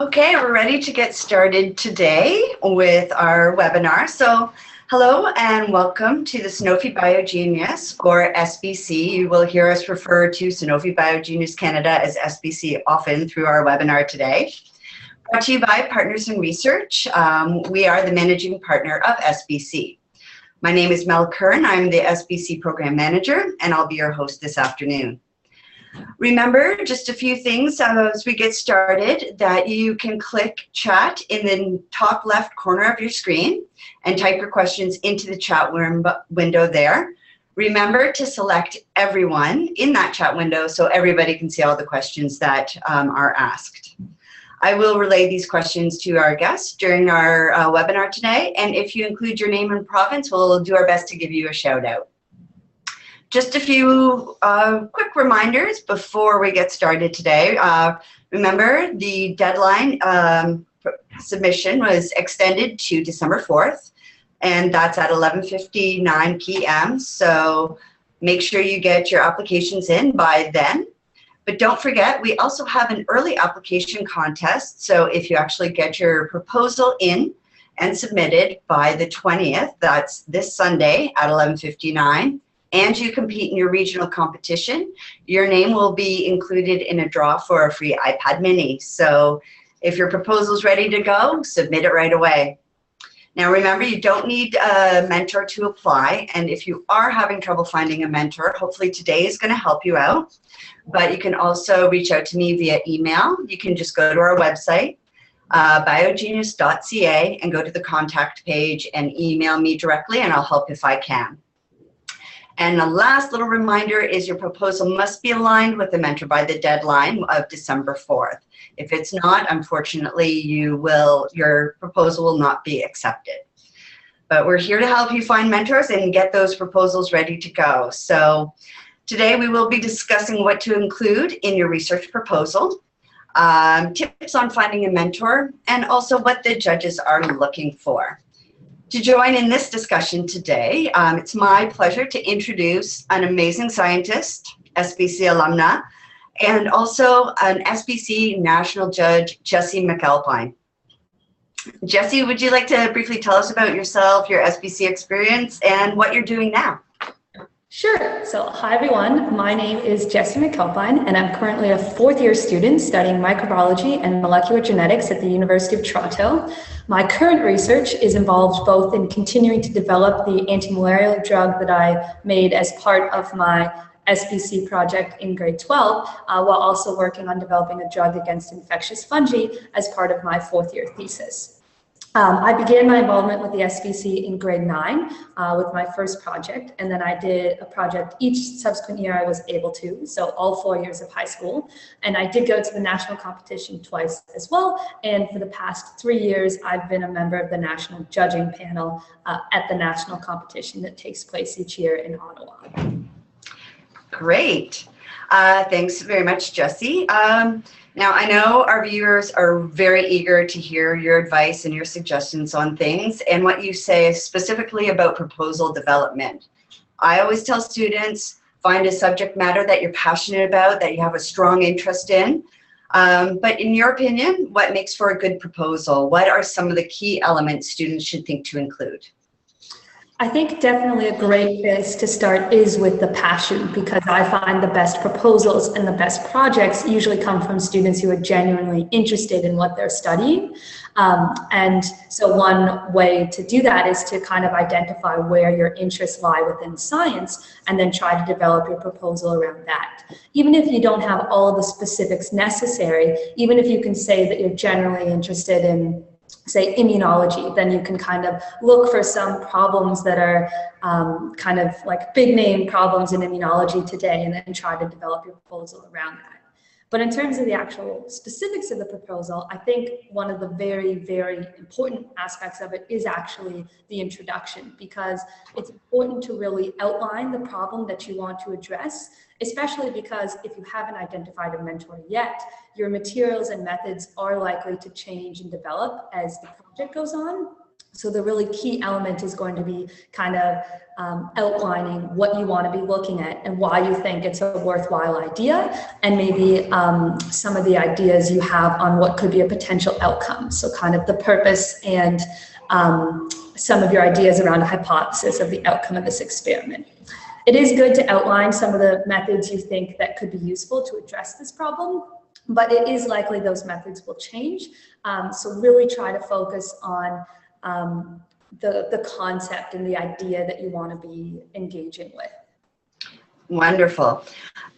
Okay, we're ready to get started today with our webinar. So hello and welcome to the Sanofi BioGenius, or SBC. You will hear us refer to Sanofi BioGenius Canada as SBC often through our webinar today. Brought to you by Partners in Research. We are the managing partner of SBC. My name is Mel Kern. I'm the SBC Program Manager, and I'll be your host this afternoon. Remember, just a few things as we get started, that you can click chat in the top left corner of your screen and type your questions into the chat window there. Remember to select everyone in that chat window so everybody can see all the questions that are asked. I will relay these questions to our guests during our webinar today, and if you include your name and province, we'll do our best to give you a shout out. Just a few quick reminders before we get started today. Remember, the deadline submission was extended to December 4th, and that's at 11:59 p.m. So make sure you get your applications in by then. But don't forget, we also have an early application contest. So if you actually get your proposal in and submitted by the 20th, that's this Sunday at 11:59, and you compete in your regional competition, your name will be included in a draw for a free iPad mini. So if your proposal's ready to go, submit it right away. Now remember, you don't need a mentor to apply, and if you are having trouble finding a mentor, hopefully today is going to help you out. But you can also reach out to me via email. You can just go to our website, biogenius.ca, and go to the contact page and email me directly, and I'll help if I can. And the last little reminder is your proposal must be aligned with the mentor by the deadline of December 4th. If it's not, unfortunately, your proposal will not be accepted. But we're here to help you find mentors and get those proposals ready to go. So today we will be discussing what to include in your research proposal, tips on finding a mentor, and also what the judges are looking for. To join in this discussion today, it's my pleasure to introduce an amazing scientist, SBC alumna, and also an SBC National Judge, Jessie MacAlpine. Jessie, would you like to briefly tell us about yourself, your SBC experience, and what you're doing now? Sure. So hi everyone, my name is Jessie MacAlpine, and I'm currently a fourth-year student studying microbiology and molecular genetics at the University of Toronto. My current research is involved both in continuing to develop the anti-malarial drug that I made as part of my SBC project in grade 12, while also working on developing a drug against infectious fungi as part of my fourth-year thesis. I began my involvement with the SBC in grade 9 with my first project, and then I did a project each subsequent year I was able to, so all 4 years of high school. And I did go to the national competition twice as well, and for the past 3 years I've been a member of the national judging panel at the national competition that takes place each year in Ottawa. Great. Thanks very much, Jessie. Now, I know our viewers are very eager to hear your advice and your suggestions on things and what you say specifically about proposal development. I always tell students, find a subject matter that you're passionate about, that you have a strong interest in. But in your opinion, what makes for a good proposal? What are some of the key elements students should think to include? I think definitely a great place to start is with the passion, because I find the best proposals and the best projects usually come from students who are genuinely interested in what they're studying. And so one way to do that is to kind of identify where your interests lie within science and then try to develop your proposal around that. Even if you don't have all of the specifics necessary, even if you can say that you're generally interested in, say, immunology, then you can kind of look for some problems that are kind of like big name problems in immunology today, and then try to develop your proposal around that. But in terms of the actual specifics of the proposal, I think one of the very, very important aspects of it is actually the introduction, because it's important to really outline the problem that you want to address, especially because if you haven't identified a mentor yet, your materials and methods are likely to change and develop as the project goes on. So the really key element is going to be kind of outlining what you want to be looking at and why you think it's a worthwhile idea, and maybe some of the ideas you have on what could be a potential outcome. So kind of the purpose and some of your ideas around a hypothesis of the outcome of this experiment. It is good to outline some of the methods you think that could be useful to address this problem, but it is likely those methods will change. So really try to focus on the concept and the idea that you want to be engaging with. Wonderful.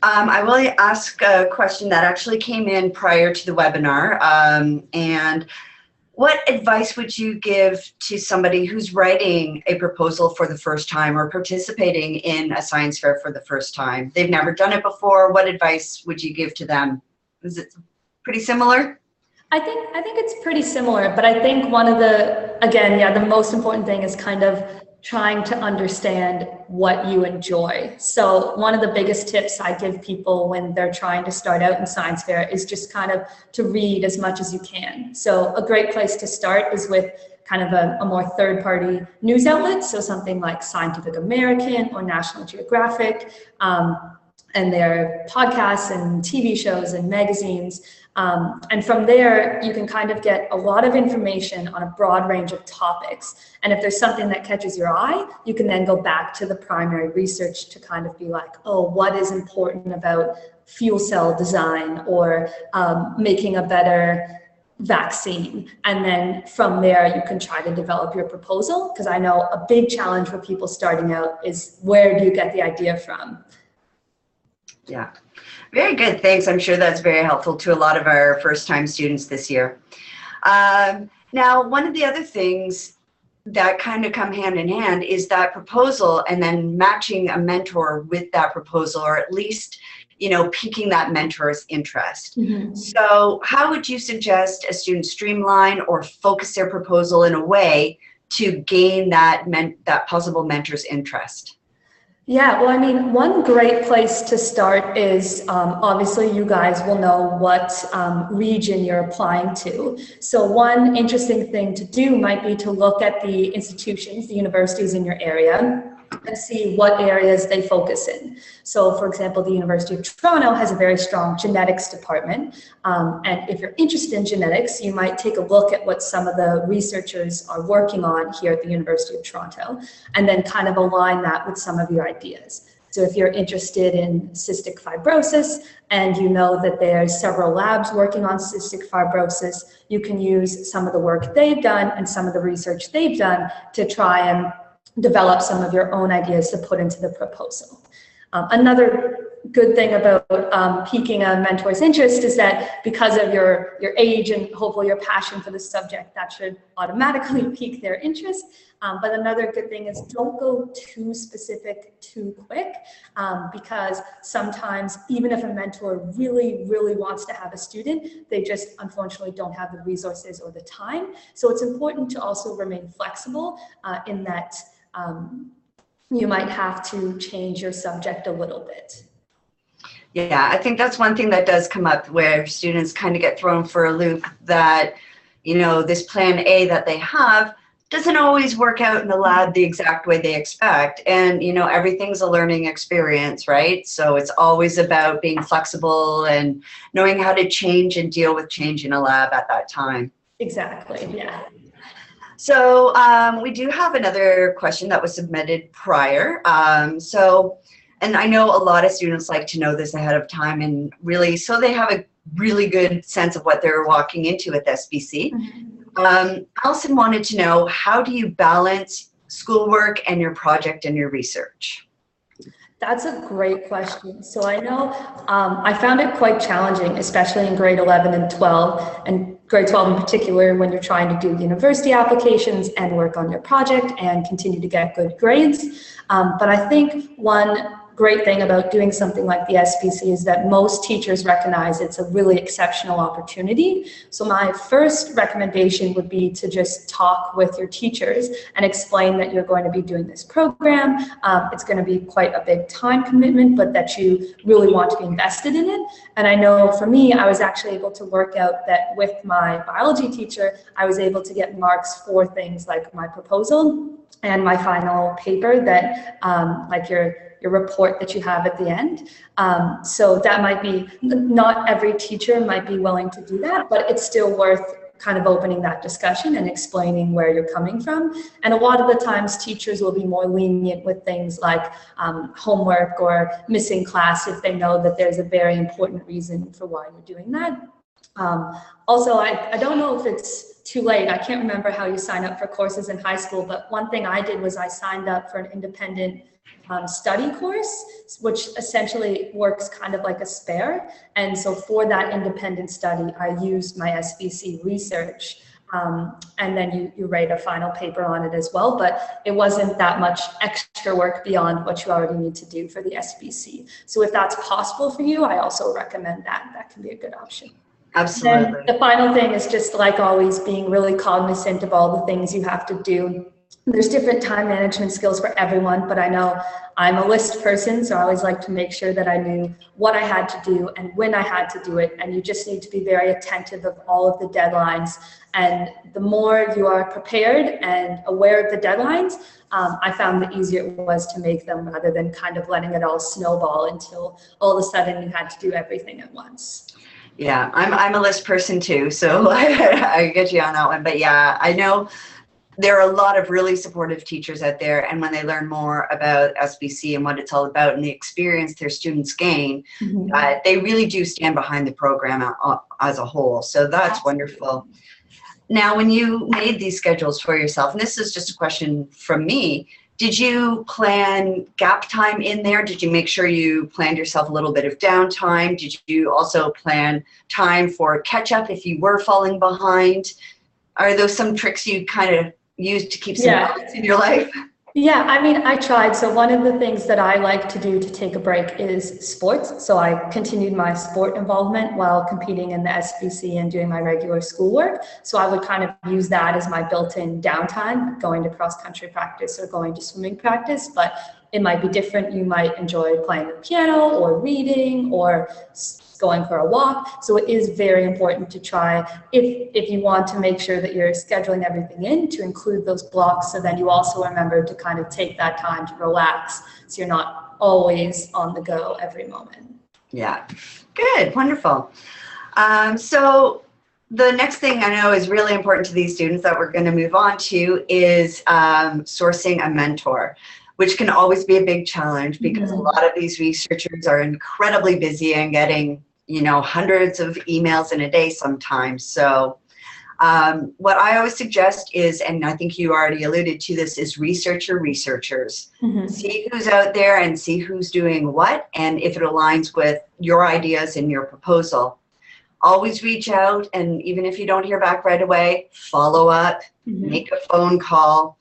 I will ask a question that actually came in prior to the webinar. And what advice would you give to somebody who's writing a proposal for the first time or participating in a science fair for the first time? They've never done it before. What advice would you give to them? Is it pretty similar? I think it's pretty similar, but I think one of the, again, yeah, the most important thing is kind of trying to understand what you enjoy. So one of the biggest tips I give people when they're trying to start out in science fair is just kind of to read as much as you can. So a great place to start is with kind of a more third-party news outlet, so something like Scientific American or National Geographic, and their podcasts and TV shows and magazines. And from there, you can kind of get a lot of information on a broad range of topics. And if there's something that catches your eye, you can then go back to the primary research to kind of be like, oh, what is important about fuel cell design or making a better vaccine? And then from there, you can try to develop your proposal. Because I know a big challenge for people starting out is, where do you get the idea from? Yeah, very good. Thanks. I'm sure that's very helpful to a lot of our first-time students this year. Now, one of the other things that kind of come hand in hand is that proposal and then matching a mentor with that proposal, or at least, you know, piquing that mentor's interest. Mm-hmm. So how would you suggest a student streamline or focus their proposal in a way to gain that possible mentor's interest? Yeah, well, I mean, one great place to start is obviously you guys will know what region you're applying to. So one interesting thing to do might be to look at the institutions, the universities in your area, and see what areas they focus in. So for example, the University of Toronto has a very strong genetics department. And if you're interested in genetics, you might take a look at what some of the researchers are working on here at the University of Toronto, and then kind of align that with some of your ideas. So if you're interested in cystic fibrosis and you know that there's several labs working on cystic fibrosis, you can use some of the work they've done and some of the research they've done to try and develop some of your own ideas to put into the proposal. Another good thing about piquing a mentor's interest is that because of your age and hopefully your passion for the subject, that should automatically pique their interest. But another good thing is don't go too specific too quick, because sometimes even if a mentor really, really wants to have a student, they just unfortunately don't have the resources or the time. So it's important to also remain flexible in that you might have to change your subject a little bit. Yeah, I think that's one thing that does come up where students kind of get thrown for a loop, that, you know, this plan A that they have doesn't always work out in the lab the exact way they expect. And, you know, everything's a learning experience, right? So it's always about being flexible and knowing how to change and deal with change in a lab at that time. Exactly, yeah. So we do have another question that was submitted prior. And I know a lot of students like to know this ahead of time, and really, so they have a really good sense of what they're walking into with SBC. Mm-hmm. Allison wanted to know, how do you balance schoolwork and your project and your research? That's a great question. So I know I found it quite challenging, especially in grade 11 and 12, and grade 12 in particular, when you're trying to do university applications and work on your project and continue to get good grades. But I think one great thing about doing something like the SBC is that most teachers recognize it's a really exceptional opportunity. So my first recommendation would be to just talk with your teachers and explain that you're going to be doing this program. It's going to be quite a big time commitment, but that you really want to be invested in it. And I know for me, I was actually able to work out that with my biology teacher, I was able to get marks for things like my proposal and my final paper, that like your report that you have at the end. So that might be, not every teacher might be willing to do that, but it's still worth kind of opening that discussion and explaining where you're coming from. And a lot of the times teachers will be more lenient with things like homework or missing class if they know that there's a very important reason for why you're doing that. Also, I don't know if it's too late. I can't remember how you sign up for courses in high school, but one thing I did was I signed up for an independent study course, which essentially works kind of like a spare. And so for that independent study, I used my SBC research, and then you write a final paper on it as well, but it wasn't that much extra work beyond what you already need to do for the SBC. So if that's possible for you, I also recommend that. That can be a good option. Absolutely. And the final thing is just, like always, being really cognizant of all the things you have to do. There's different time management skills for everyone, but I know I'm a list person, so I always like to make sure that I knew what I had to do and when I had to do it. And you just need to be very attentive of all of the deadlines. And the more you are prepared and aware of the deadlines, I found the easier it was to make them, rather than kind of letting it all snowball until all of a sudden you had to do everything at once. Yeah, I'm a list person too, so I get you on that one. But yeah, I know there are a lot of really supportive teachers out there, and when they learn more about SBC and what it's all about and the experience their students gain, they really do stand behind the program as a whole. So that's wonderful. Now, when you made these schedules for yourself, and this is just a question from me, did you plan gap time in there? Did you make sure you planned yourself a little bit of downtime? Did you also plan time for catch up if you were falling behind? Are those some tricks you kind of used to keep some balance in your life? Yeah, I mean, I tried. So one of the things that I like to do to take a break is sports. So I continued my sport involvement while competing in the SBC and doing my regular schoolwork. So I would kind of use that as my built-in downtime, going to cross-country practice or going to swimming practice. But it might be different. You might enjoy playing the piano or reading or going for a walk. So it is very important to try, if you want to make sure that you're scheduling everything in, to include those blocks, so then you also remember to kind of take that time to relax, so you're not always on the go every moment. Yeah. Good, wonderful. So the next thing I know is really important to these students that we're going to move on to is sourcing a mentor, which can always be a big challenge because a lot of these researchers are incredibly busy and getting, hundreds of emails in a day sometimes. So what I always suggest is, and I think you already alluded to this, is researchers. See who's out there and see who's doing what, and if it aligns with your ideas and your proposal. Always reach out, and even if you don't hear back right away, follow up, make a phone call.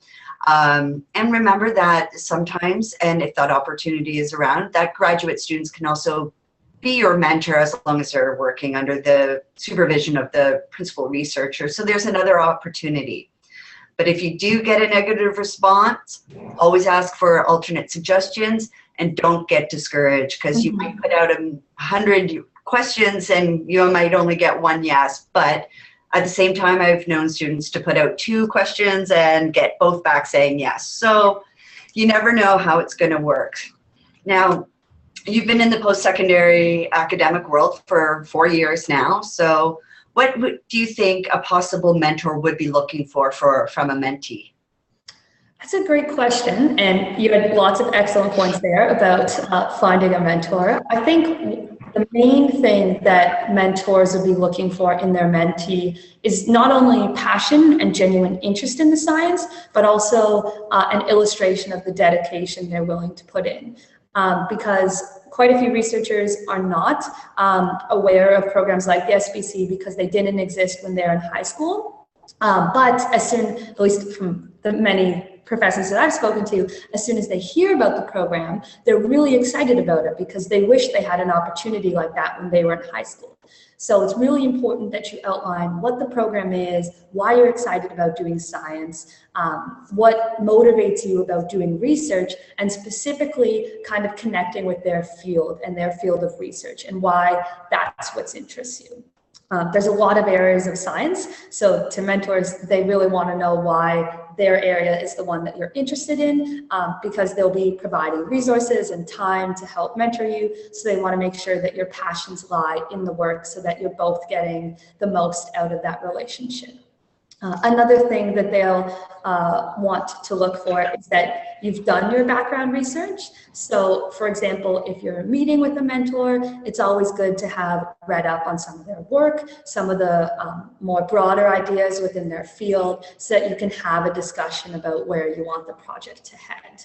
And remember that sometimes, and if that opportunity is around, that graduate students can also be your mentor as long as they're working under the supervision of the principal researcher. So there's another opportunity. But if you do get a negative response, always ask for alternate suggestions and don't get discouraged, because you might put out 100 questions and you might only get one yes. But at the same time, I've known students to put out 2 questions and get both back saying yes. So you never know how it's going to work. Now, you've been in the post-secondary academic world for 4 years now. So what do you think a possible mentor would be looking for from a mentee? That's a great question. And you had lots of excellent points there about finding a mentor. I think the main thing that mentors would be looking for in their mentee is not only passion and genuine interest in the science, but also an illustration of the dedication they're willing to put in. Because quite a few researchers are not aware of programs like the SBC because they didn't exist when they're in high school. But as soon, at least from the many professors that I've spoken to, as soon as they hear about the program, they're really excited about it because they wish they had an opportunity like that when they were in high school. So it's really important that you outline what the program is, why you're excited about doing science, what motivates you about doing research, and specifically kind of connecting with their field and their field of research and why that's what interests you. There's a lot of areas of science, so to mentors, they really want to know why their area is the one that you're interested in, because they'll be providing resources and time to help mentor you, so they want to make sure that your passions lie in the work so that you're both getting the most out of that relationship. Another thing that they'll want to look for is that you've done your background research. So for example, if you're meeting with a mentor, it's always good to have read up on some of their work, some of the more broader ideas within their field, so that you can have a discussion about where you want the project to head.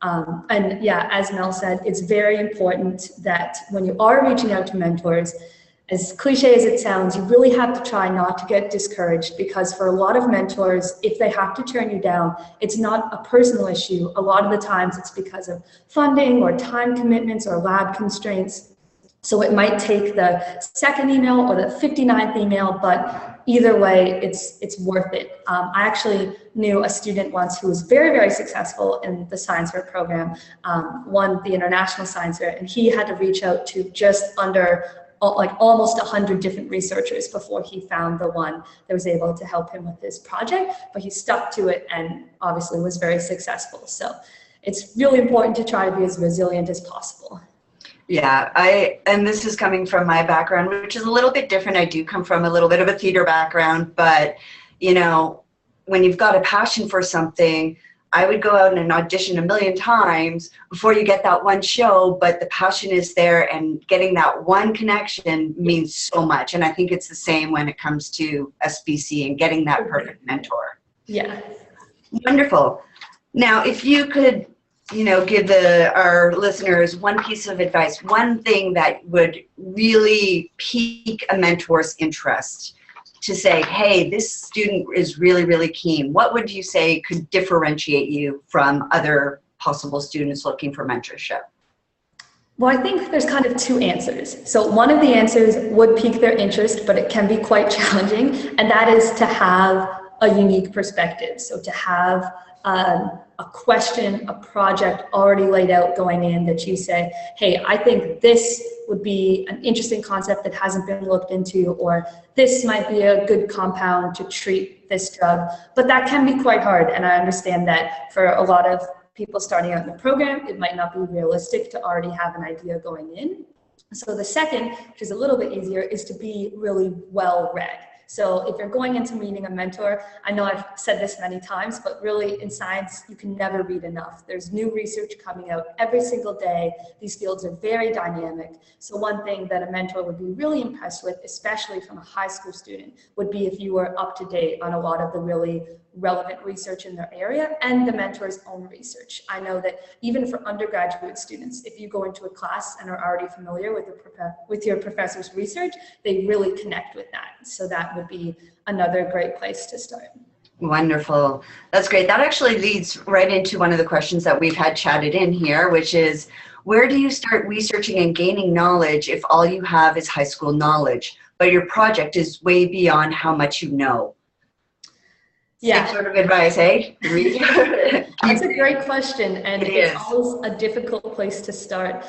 And yeah, as Mel said, it's very important that when you are reaching out to mentors, as cliche as it sounds, you really have to try not to get discouraged, because for a lot of mentors, if they have to turn you down, it's not a personal issue. A lot of the times it's because of funding or time commitments or lab constraints. So it might take the second email or the 59th email, but either way, it's worth it. I actually knew a student once who was very, very successful in the science fair program, won the international science fair, and he had to reach out to just under like almost 100 different researchers before he found the one that was able to help him with his project, but he stuck to it and obviously was very successful. So it's really important to try to be as resilient as possible. Yeah, and this is coming from my background, which is a little bit different. I do come from a little bit of a theater background, but you know, when you've got a passion for something, I would go out and audition a million times before you get that one show, but the passion is there, and getting that one connection means so much. And I think it's the same when it comes to SBC and getting that perfect mentor. Yeah. Wonderful. Now, if you could, you know, give our listeners one piece of advice, one thing that would really pique a mentor's interest, to say, hey, this student is really, really keen. What would you say could differentiate you from other possible students looking for mentorship? Well, I think there's kind of two answers. So one of the answers would pique their interest, but it can be quite challenging, and that is to have a unique perspective. So to have a question, a project already laid out going in that you say, hey, I think this would be an interesting concept that hasn't been looked into, or this might be a good compound to treat this drug. But that can be quite hard, and I understand that for a lot of people starting out in the program, it might not be realistic to already have an idea going in. So the second, which is a little bit easier, is to be really well read. So if you're going into meeting a mentor, I know I've said this many times, but really in science, you can never read enough. There's new research coming out every single day. These fields are very dynamic. So one thing that a mentor would be really impressed with, especially from a high school student, would be if you were up to date on a lot of the really relevant research in their area and the mentor's own research. I know that even for undergraduate students, if you go into a class and are already familiar with your professor's research, they really connect with that. So that would be another great place to start. Wonderful. That's great. That actually leads right into one of the questions that we've had chatted in here, which is, where do you start researching and gaining knowledge if all you have is high school knowledge, but your project is way beyond how much you know? Yeah. Same sort of advice, eh? That's a great question, and it's always a difficult place to start.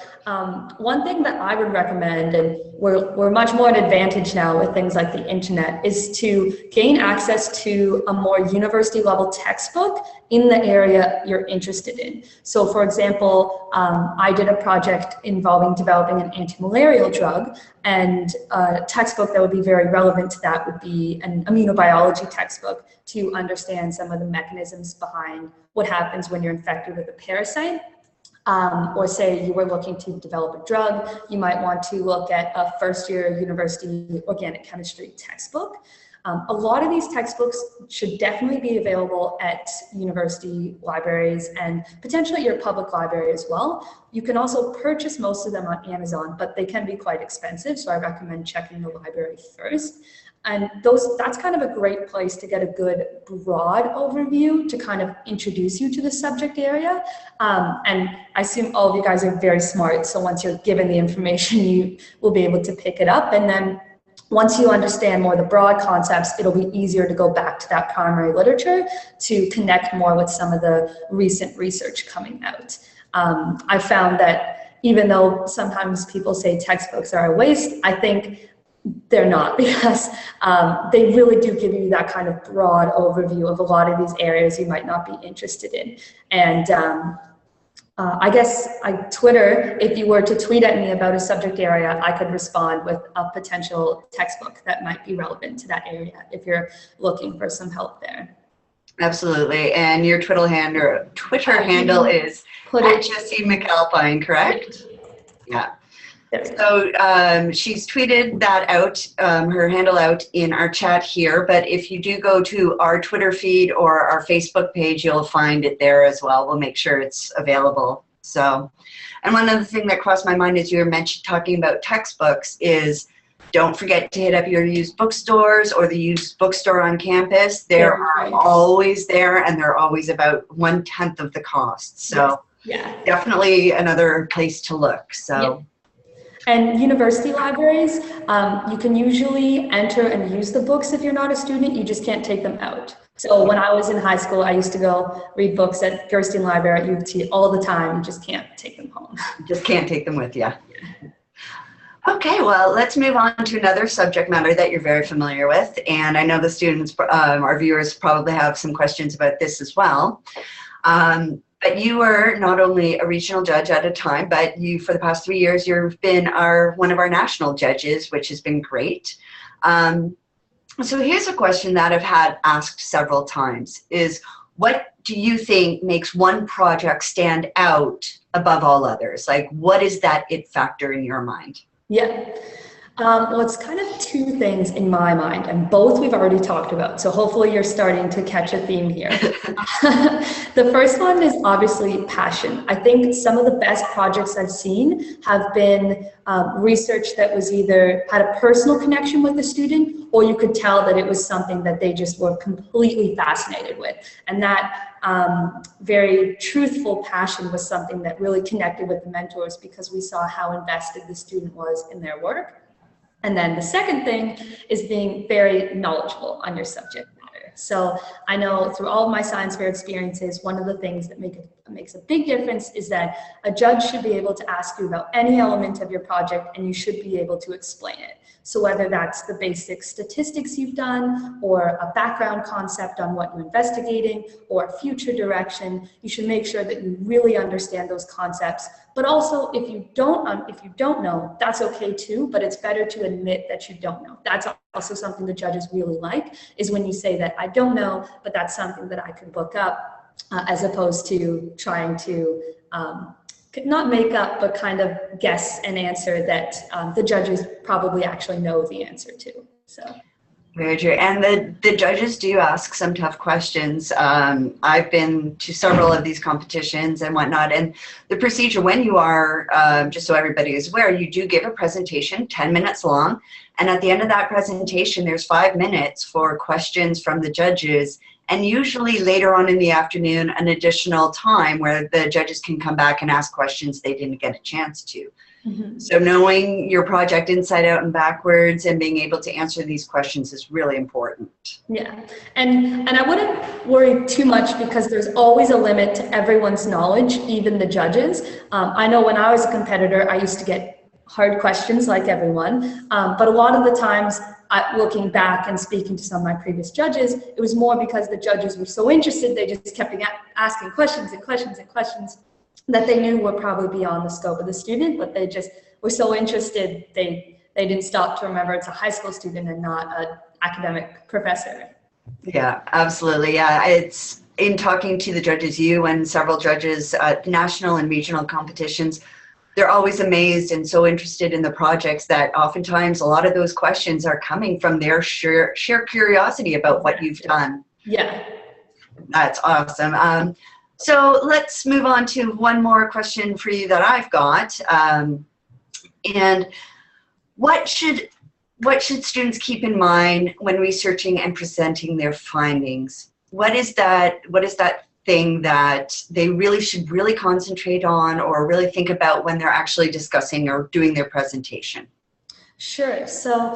One thing that I would recommend, and we're much more at advantage now with things like the internet, is to gain access to a more university level textbook in the area you're interested in. So for example, I did a project involving developing an anti-malarial drug, and a textbook that would be very relevant to that would be an immunobiology textbook to understand some of the mechanisms behind what happens when you're infected with a parasite. Or say you were looking to develop a drug, you might want to look at a first-year university organic chemistry textbook. A lot of these textbooks should definitely be available at university libraries and potentially your public library as well. You can also purchase most of them on Amazon, but they can be quite expensive, so I recommend checking the library first. And that's kind of a great place to get a good broad overview to kind of introduce you to the subject area. And I assume all of you guys are very smart, so once you're given the information, you will be able to pick it up. And then once you understand more of the broad concepts, it'll be easier to go back to that primary literature to connect more with some of the recent research coming out. I found that even though sometimes people say textbooks are a waste, I think they're not, because they really do give you that kind of broad overview of a lot of these areas you might not be interested in. And I guess Twitter, if you were to tweet at me about a subject area, I could respond with a potential textbook that might be relevant to that area if you're looking for some help there. Absolutely. And your Twitter handle is at Jessie MacAlpine, correct? Yeah. So she's tweeted that out, her handle out in our chat here, but if you do go to our Twitter feed or our Facebook page, you'll find it there as well. We'll make sure it's available. So, and one other thing that crossed my mind as you were talking about textbooks is don't forget to hit up your used bookstores or the used bookstore on campus. They're always there, and they're always about 1/10 of the cost. So definitely another place to look. So. And university libraries, you can usually enter and use the books if you're not a student, you just can't take them out. So when I was in high school, I used to go read books at Gerstein Library at U of T all the time. You just can't take them home. Just can't take them with you. Okay, well, let's move on to another subject matter that you're very familiar with. And I know the students, our viewers probably have some questions about this as well. But you were not only a regional judge at a time, but you, for the past 3 years, you've been one of our national judges, which has been great. So here's a question that I've had asked several times is, what do you think makes one project stand out above all others? Like, what is that it factor in your mind? Yeah. Well, it's kind of two things in my mind, and both we've already talked about. So hopefully you're starting to catch a theme here. The first one is obviously passion. I think some of the best projects I've seen have been research that was either had a personal connection with the student, or you could tell that it was something that they just were completely fascinated with. And that very truthful passion was something that really connected with the mentors, because we saw how invested the student was in their work. And then the second thing is being very knowledgeable on your subject matter. So I know through all of my science fair experiences, one of the things that makes a big difference is that a judge should be able to ask you about any element of your project, and you should be able to explain it. So whether that's the basic statistics you've done, or a background concept on what you're investigating, or a future direction, you should make sure that you really understand those concepts. But also, if you don't know, that's okay too, but it's better to admit that you don't know. That's also something the judges really like, is when you say that I don't know, but that's something that I could look up, as opposed to trying to not make up, but kind of guess an answer that the judges probably actually know the answer to. So. Very true. And the judges do ask some tough questions. I've been to several of these competitions and whatnot, and the procedure when you are, just so everybody is aware, you do give a presentation 10 minutes long, and at the end of that presentation there's 5 minutes for questions from the judges, and usually later on in the afternoon an additional time where the judges can come back and ask questions they didn't get a chance to. Mm-hmm. So knowing your project inside out and backwards and being able to answer these questions is really important. Yeah, and I wouldn't worry too much, because there's always a limit to everyone's knowledge, even the judges. I know when I was a competitor, I used to get hard questions like everyone, but a lot of the times, looking back and speaking to some of my previous judges, it was more because the judges were so interested, they just kept asking questions and questions and questions that they knew were probably beyond the scope of the student, but they just were so interested, they didn't stop to remember it's a high school student and not an academic professor. Yeah, absolutely. Yeah, it's in talking to the judges, you and several judges at national and regional competitions, they're always amazed and so interested in the projects that oftentimes a lot of those questions are coming from their sheer curiosity about what you've done. Yeah. That's awesome. So let's move on to one more question for you that I've got. And what should what should students keep in mind when researching and presenting their findings? What is that thing that they really should really concentrate on or really think about when they're actually discussing or doing their presentation? Sure. So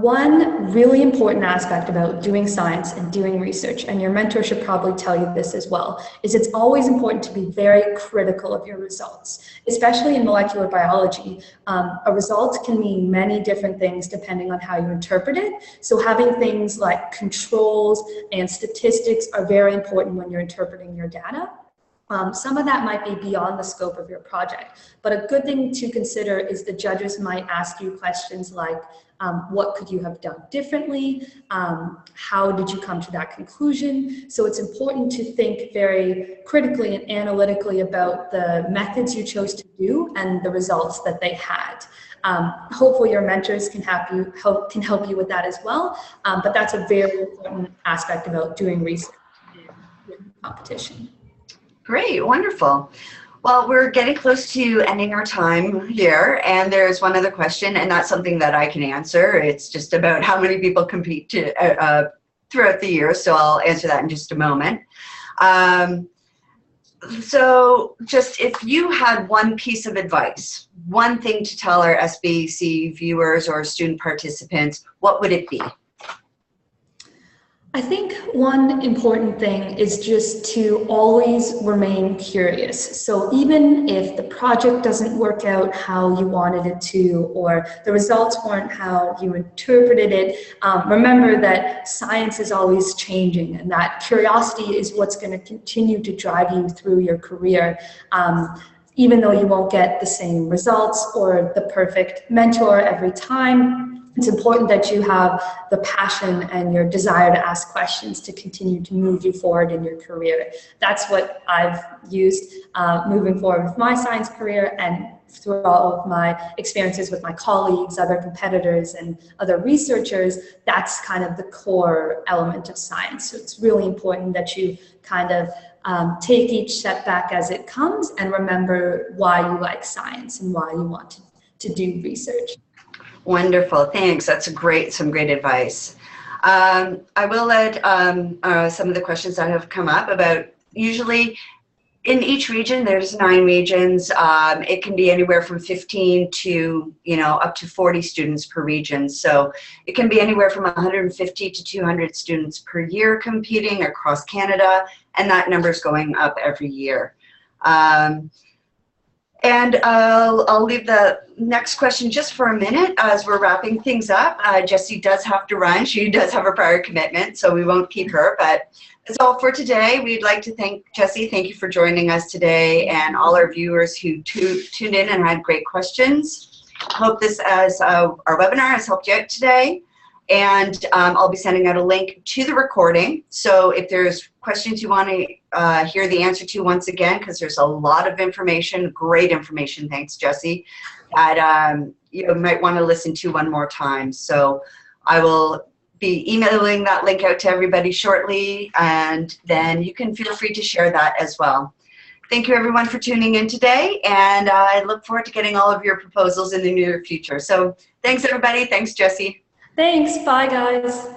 one really important aspect about doing science and doing research, and your mentor should probably tell you this as well, is it's always important to be very critical of your results. Especially in molecular biology, a result can mean many different things depending on how you interpret it. So having things like controls and statistics are very important when you're interpreting your data. Some of that might be beyond the scope of your project, but a good thing to consider is the judges might ask you questions like, what could you have done differently? How did you come to that conclusion? So it's important to think very critically and analytically about the methods you chose to do and the results that they had. Hopefully your mentors can help you with that as well, but that's a very important aspect about doing research and competition. Great, wonderful. Well, we're getting close to ending our time here, and there's one other question, and that's something that I can answer. It's just about how many people compete throughout the year, so I'll answer that in just a moment. So just if you had one piece of advice, one thing to tell our SBC viewers or student participants, what would it be? I think one important thing is just to always remain curious. So even if the project doesn't work out how you wanted it to, or the results weren't how you interpreted it, remember that science is always changing, and that curiosity is what's going to continue to drive you through your career. Even though you won't get the same results or the perfect mentor every time, it's important that you have the passion and your desire to ask questions to continue to move you forward in your career. That's what I've used moving forward with my science career and through all of my experiences with my colleagues, other competitors, and other researchers. That's kind of the core element of science. So it's really important that you kind of take each setback as it comes and remember why you like science and why you want to do research. Wonderful, thanks. That's some great advice. I will let some of the questions that have come up about, usually in each region, there's 9 regions. It can be anywhere from 15 to, up to 40 students per region. So it can be anywhere from 150 to 200 students per year competing across Canada, and that number is going up every year. And I'll leave the next question just for a minute as we're wrapping things up. Jessie does have to run. She does have a prior commitment, so we won't keep her. But that's all for today. We'd like to thank Jessie. Thank you for joining us today, and all our viewers who tuned in and had great questions. I hope this, as our webinar, has helped you out today. And I'll be sending out a link to the recording. So if there's questions you want to hear the answer to once again, because there's a lot of information, great information, thanks Jessie, that you might want to listen to one more time. So I will be emailing that link out to everybody shortly, and then you can feel free to share that as well. Thank you everyone for tuning in today, and I look forward to getting all of your proposals in the near future. So thanks everybody, thanks Jessie. Thanks, bye guys.